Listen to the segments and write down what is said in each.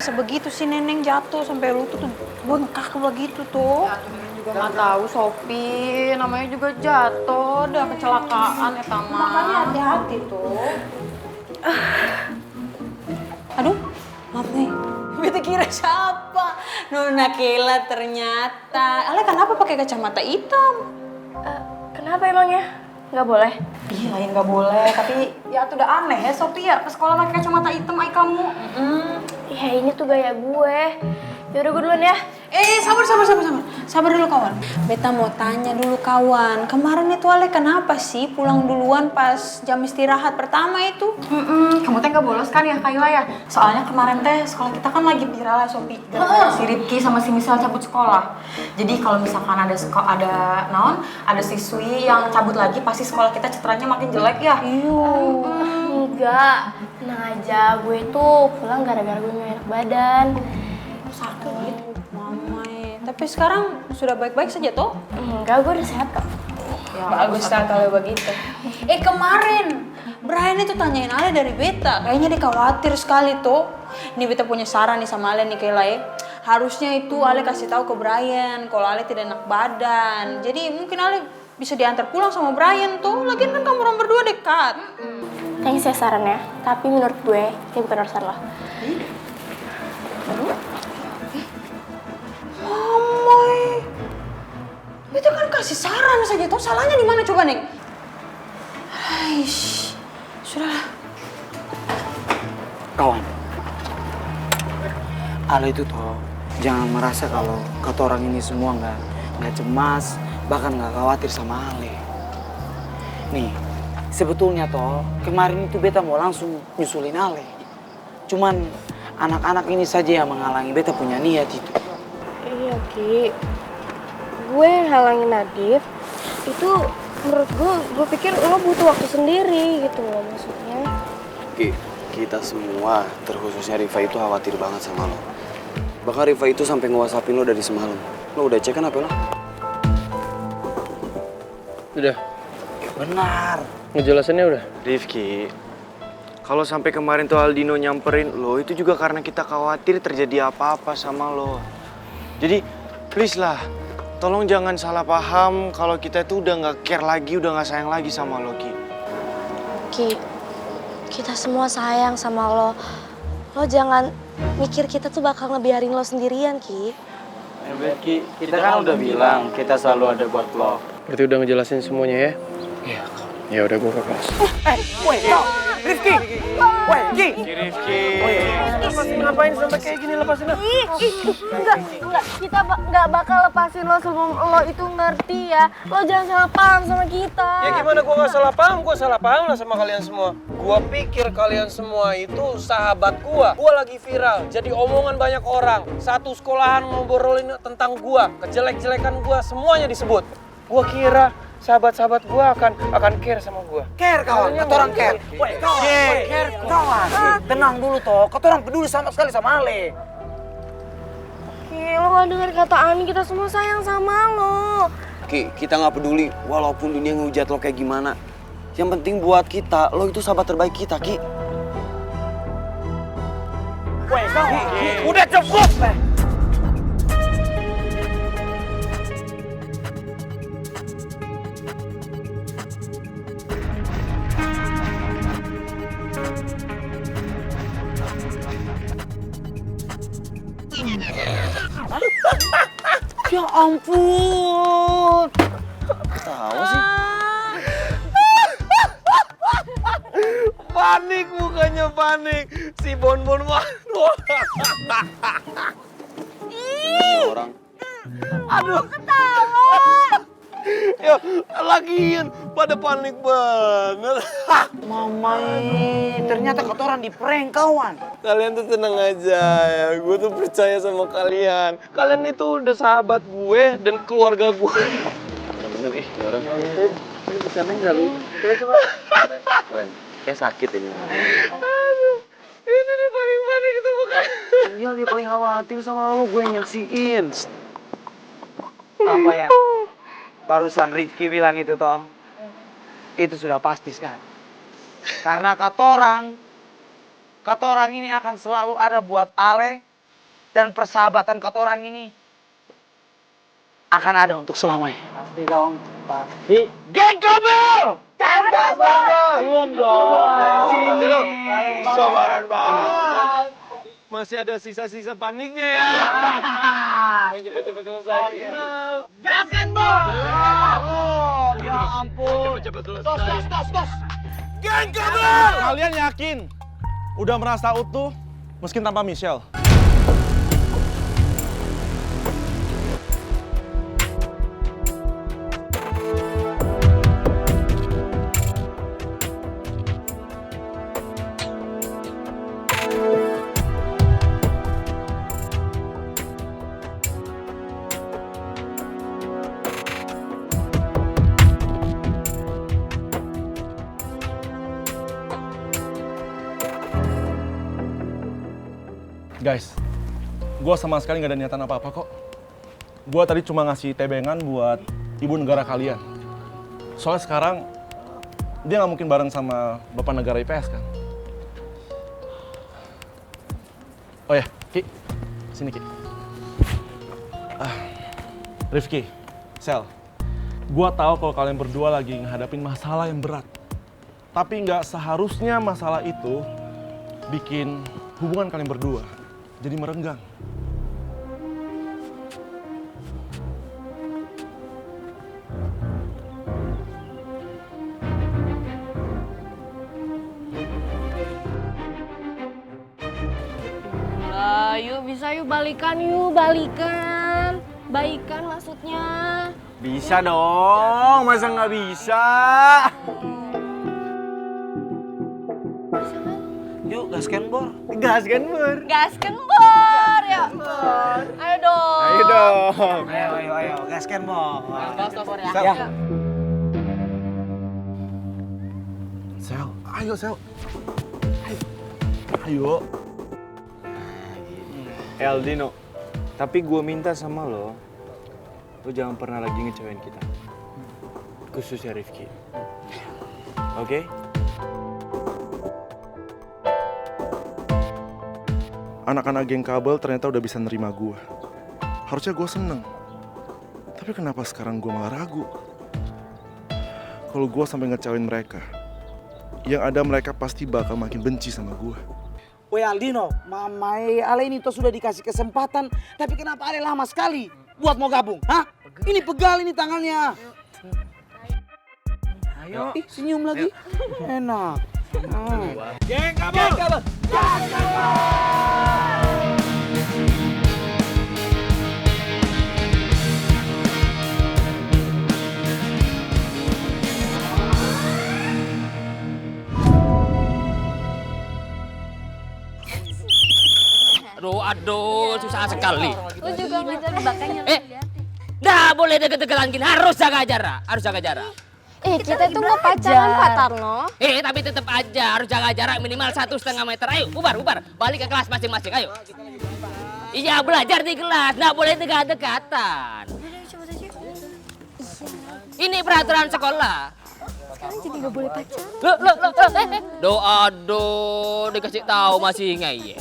bisa begitu sih Neneng jatuh sampai lutut tuh bengkak begitu tuh. Ya, tuh Neneng juga nggak tahu Sopi, namanya juga jatuh, udah kecelakaan ya Tama. Makanya hati-hati tuh. Aduh, Mami. Beta kira siapa? Nona Kela ternyata. Ale kenapa pakai kacamata hitam? Kenapa emangnya? Nggak boleh? Iya, yang nggak boleh, tapi ya tuh udah aneh ya Sopi ya, ke sekolah pakai kacamata hitam ay kamu. Ya ini tuh gaya gue. Yaudah gue duluan ya. Sabar dulu kawan. Beta mau tanya dulu kawan. Kemarin itu Ale kenapa sih pulang duluan pas jam istirahat pertama itu? Kamu teh nggak bolos kan ya Kayla ya? Soalnya kemarin teh sekolah kita kan lagi viral ya Sopi. Gara-gara si Rifki sama si Misal cabut sekolah. Jadi kalau misalkan ada siswi yang cabut lagi, pasti sekolah kita citranya makin jelek ya. Enggak. Tenang aja, gue tuh pulang gara-gara gue nggak enak badan. Sakit. Mamai. Tapi sekarang sudah baik-baik saja toh? Enggak, gue udah sehat kok. Ya, bagus lah kalau begitu. Kemarin Brian itu tanyain Ale dari Beta. Kayaknya dia khawatir sekali tuh. Ini Beta punya saran nih sama Ale nih Kela ya. Harusnya itu Ale kasih tahu ke Brian kalau Ale tidak enak badan. Jadi mungkin Ale bisa diantar pulang sama Brian tuh. Lagian kan kamu orang berdua dekat. Thanks ya sarannya, tapi menurut gue ini bukan urusan lo. Mamai. Beta kan kasih saran saja tuh. Salahnya di mana coba Neng? Aish. Sudahlah. Kawan, Ale itu toh jangan merasa kalau kata orang ini semua nggak cemas, bahkan nggak khawatir sama Ale. Nih, sebetulnya toh kemarin itu beta mau langsung nyusulin Ale. Cuman anak-anak ini saja yang menghalangi beta punya niat itu. Iya Ki, gue yang halangin Nadif itu menurut gue pikir lo butuh waktu sendiri gitu loh maksudnya. Ki, kita semua, terkhususnya Riva itu khawatir banget sama lo. Bahkan Riva itu sampai nge-WhatsAppin lo dari semalam. Lo udah cek kan apa lo? Udah, Benar. ngejelasinnya udah. Rifki, kalau sampai kemarin tuh Aldino nyamperin lo, itu juga karena kita khawatir terjadi apa-apa sama lo. Jadi, please lah, tolong jangan salah paham kalau kita itu udah nggak care lagi, udah nggak sayang lagi sama lo, Ki. Ki, kita semua sayang sama lo. Lo jangan mikir kita tuh bakal ngebiarin lo sendirian, Ki. Ki, kita kan udah bilang kita selalu ada buat lo. Berarti udah ngejelasin semuanya ya? Iya. Ya udah gue ke kelas. Woi, Rifki. Woi, Ki. Rifki. Lepasin ngapain sampai kayak gini, lepasin lah. Enggak, kita nggak bakal lepasin lo sebelum lo itu ngerti ya. Lo jangan salah paham sama kita. Ya gimana gue gak salah paham? Gue salah paham lah sama kalian semua. Gue pikir kalian semua itu sahabat gue. Gue lagi viral, jadi omongan banyak orang. Satu sekolahan ngobrolin tentang gue, kejelek-jelekan gue, semuanya disebut. Gue kira sahabat-sahabat gue akan care sama gue. Care kawan, kata orang care. Woi, care kawan. Tenang dulu toh, kata orang peduli sama sekali sama Ale. Ki, lo nggak denger kata Ani, kita semua sayang sama lo. Ki, kita nggak peduli walaupun dunia ngehujat lo kayak gimana. Yang penting buat kita, lo itu sahabat terbaik kita, Ki. Woi, udah cukup. Ya ampun. Tahu sih. Panik bukannya panik. Si Bonbon malu. Orang. Aduh. Ketawa. Ya, lagian pada panik banget. Mamai, ternyata kata orang di prank kawan. Kalian tuh tenang aja ya, gue tuh percaya sama kalian. Kalian itu udah sahabat gue dan keluarga gue. Bener ih, orang. Ini bisa enggak lu? Coba. Keren. Kayak sakit ini. Aduh, ini nih paling panik itu bukan. Iya, dia paling khawatir sama lo, gue yang nyaksiin. Apa ya? Barusan Rifki bilang itu toh. Itu sudah pasti kan. Karena kata orang ini akan selalu ada buat Ale dan persahabatan kata orang ini akan ada untuk selamanya. Pasti dong, pasti. Geng kabel! Belum dong. Sabaran banget. Masih ada sisa-sisa paniknya ya. Gaskan, Bos! Oh, ya ampun. Tos. Geng kabel! Kalian yakin udah merasa utuh meski tanpa Michelle? Guys, gue sama sekali nggak ada niatan apa-apa kok. Gue tadi cuma ngasih tebengan buat ibu negara kalian. Soalnya sekarang dia nggak mungkin bareng sama bapak negara IPS kan. Oh ya, Ki, sini Ki. Rifki, Sel, gue tahu kalau kalian berdua lagi ngadapin masalah yang berat. Tapi nggak seharusnya masalah itu bikin hubungan kalian berdua jadi merenggang. Yuk bisa yuk balikan yuk, balikan. Baikan maksudnya. Bisa dong, masa nggak bisa? Yuk, gaskan, Bor. Gaskan, Bor. Gaskan Bor, ya. Ayo dong. Ayo dong. Ayo, gaskan, Bor. Sel. Sel, ayo Sel. Ayo. Aldino, tapi gue minta sama lo jangan pernah lagi ngecewain kita. Khususnya Rifki. Oke? Anak-anak geng kabel ternyata udah bisa nerima gue. Harusnya gue seneng. Tapi kenapa sekarang gue malah ragu? Kalau gue sampai ngecewain mereka, yang ada mereka pasti bakal makin benci sama gue. Woi Aldino, mamai Ale ini tuh sudah dikasih kesempatan, tapi kenapa Ale lama sekali buat mau gabung? Hah? Ini pegal ini tangannya. Ayo, senyum lagi. Enak. Geng kabel! Aduh, susah sekali. Lu juga ngejar bakanya. Nggak boleh deket-deketan gini, harus jaga jarak. Kita tuh nggak pacaran Pak Tarno. Tapi tetap aja harus jaga jarak minimal 1,5 meter. Ayo, bubar. Balik ke kelas masing-masing, ayo. Iya, belajar di kelas, nggak boleh dekat-dekatan. Ini peraturan sekolah. Sekarang jadi nggak boleh pacaran. Loh, aduh, dikasih tahu masih ngeyel.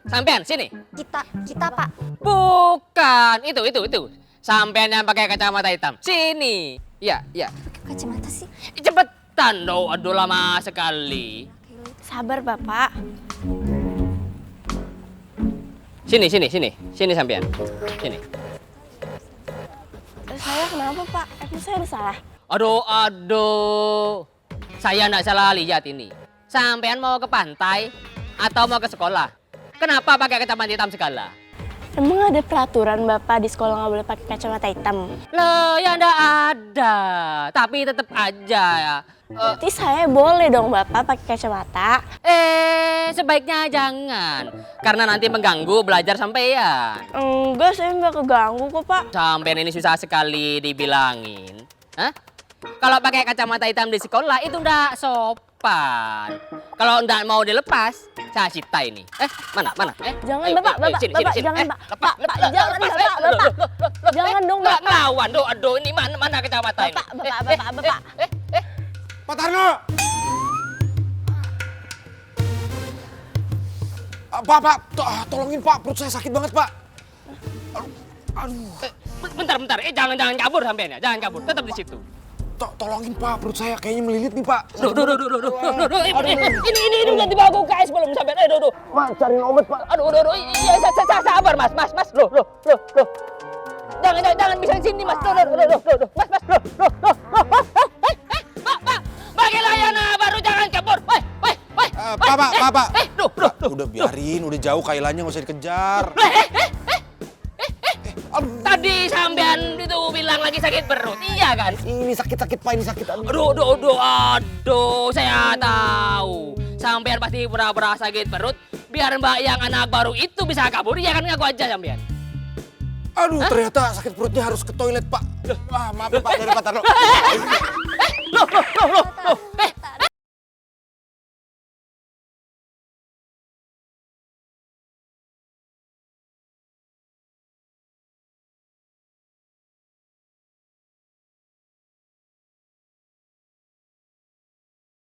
Sampean sini. Kita Pak. Bukan, itu. Sampean yang pakai kacamata hitam. Sini. Ya. Kacamata sih. Cepetan dong, aduh lama sekali. Sabar Bapak. Sini sampean. Sini. Saya kenapa Pak? Emang saya udah salah? Aduh. Saya nggak salah lihat ini. Sampean mau ke pantai atau mau ke sekolah? Kenapa pakai kacamata hitam segala? Emang ada peraturan Bapak di sekolah nggak boleh pakai kacamata hitam? Loh, ya nggak ada. Tapi tetap aja ya. Berarti saya boleh dong Bapak pakai kacamata? Sebaiknya jangan. Karena nanti mengganggu belajar sampean. Enggak, saya nggak keganggu kok Pak. Sampean ini susah sekali dibilangin. Hah? Kalau pakai kacamata hitam di sekolah itu ndak sopan. Kalau ndak mau dilepas, saya cita ini. Mana? Jangan Ayo, Bapak, sini. jangan Lepas, Pak, jangan Bapak. Jangan dong Nggak Bapak. ngelawan, aduh, ini mana kacamata ini? Bapak. Pak Tarno! Pak, tolongin Pak, perut saya sakit banget Pak. Aduh. Bentar. Jangan kabur sampean ya. Jangan kabur. Tetap di situ. Tolongin Pak, perut saya kayaknya melilit nih Pak. Duh. Ini udah dibawa ke UKS belum sampean? Duh. Mas, cariin obat Pak. Aduh. Iya, sabar, Mas. Loh. Jangan bisa sini, Mas. Loh. Mas. Pak. Bagi layanan baru jangan kabur. Woi. Pak. Duh. Udah biarin, udah jauh Kailanya nggak usah dikejar. Tadi sampean itu bilang lagi sakit perut, iya kan? Ini sakit Pak, ini sakit. Aduh, saya tahu. Sampean pasti pura-pura sakit perut, biar mbak yang anak baru itu bisa kabur, ya kan ngaku aja sampean. Aduh, ternyata sakit perutnya harus ke toilet Pak. Wah, maaf Pak, dari Pak Tarno.